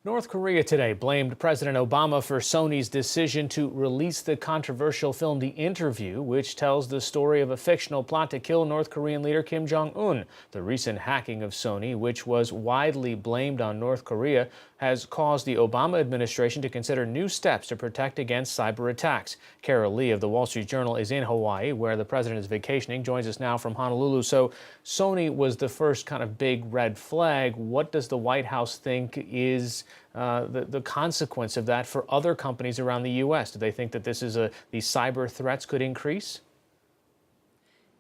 North Korea today blamed President Obama for Sony's decision to release the controversial film The Interview, which tells the story of a fictional plot to kill North Korean leader Kim Jong-un. The recent hacking of Sony, which was widely blamed on North Korea, has caused the Obama administration to consider new steps to protect against cyber attacks. Carol Lee of the Wall Street Journal is in Hawaii, where the president is vacationing, joins us now from Honolulu. So Sony was the first kind of big red flag. What does the White House think is the consequence of that for other companies around the U.S.? Do they think that these cyber threats could increase?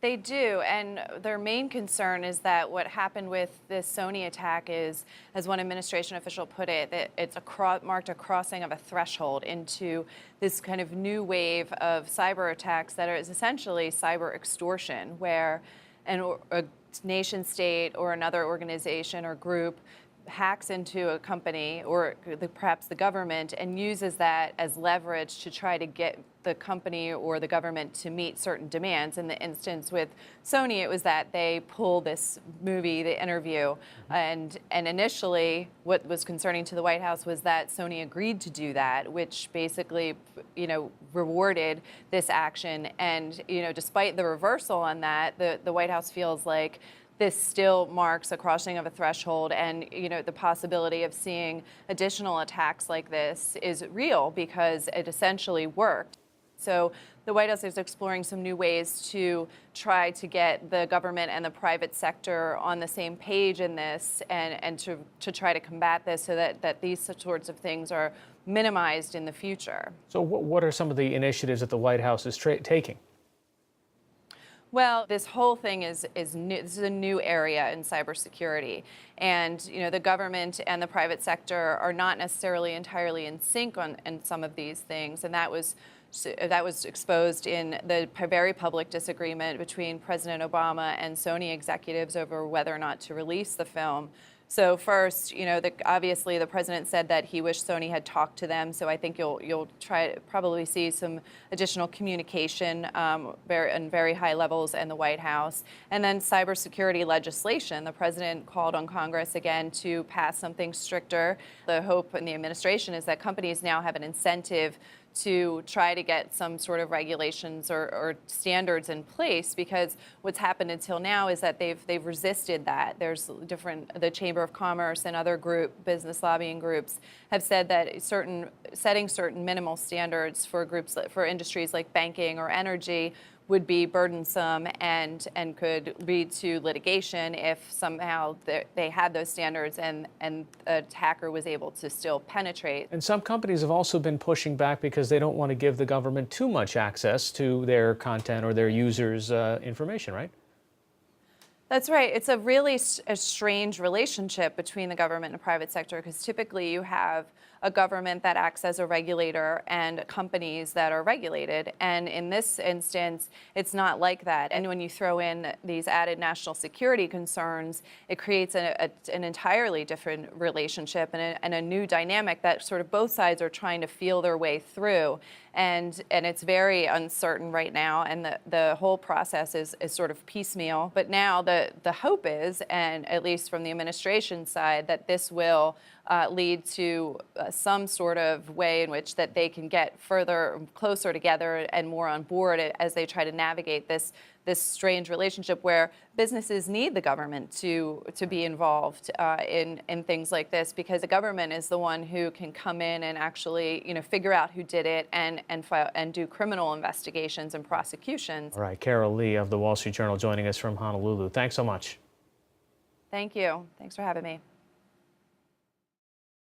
They do, and their main concern is that what happened with this Sony attack is, as one administration official put it, that it's marked a crossing of a threshold into this kind of new wave of cyber attacks that is essentially cyber extortion, where a nation state or another organization or group hacks into a company or perhaps the government and uses that as leverage to try to get the company or the government to meet certain demands. In the instance with Sony, it was that they pulled this movie, The Interview, and initially what was concerning to the White House was that Sony agreed to do that, which basically, rewarded this action. And, despite the reversal on that, the White House feels like this still marks a crossing of a threshold, and the possibility of seeing additional attacks like this is real because it essentially worked. So the White House is exploring some new ways to try to get the government and the private sector on the same page in this, and to try to combat this so that these sorts of things are minimized in the future. So what are some of the initiatives that the White House is taking? Well, this whole thing is new. This is a new area in cybersecurity, and the government and the private sector are not necessarily entirely in sync on some of these things, and that was exposed in the very public disagreement between President Obama and Sony executives over whether or not to release the film. So first, obviously the president said that he wished Sony had talked to them. So I think you'll probably see some additional communication on very high levels in the White House. And then cybersecurity legislation. The president called on Congress again to pass something stricter. The hope in the administration is that companies now have an incentive to try to get some sort of regulations or standards in place, because what's happened until now is that they've resisted that. There's the Chamber of Commerce and other business lobbying groups have said that setting certain minimal standards for industries like banking or energy would be burdensome and could lead to litigation if somehow they had those standards and an attacker was able to still penetrate. And some companies have also been pushing back because they don't want to give the government too much access to their content or their users' information, right? That's right. It's a really strange relationship between the government and private sector, because typically you have a government that acts as a regulator and companies that are regulated. And in this instance, it's not like that. And when you throw in these added national security concerns, it creates an entirely different relationship and a new dynamic that sort of both sides are trying to feel their way through. And it's very uncertain right now, and the whole process is sort of piecemeal. But now the hope is, and at least from the administration side, that this will lead to some sort of way in which that they can get closer together and more on board as they try to navigate this strange relationship where businesses need the government to be involved in things like this, because the government is the one who can come in and actually figure out who did it and do criminal investigations and prosecutions. All right, Carol Lee of the Wall Street Journal joining us from Honolulu. Thanks so much. Thank you. Thanks for having me.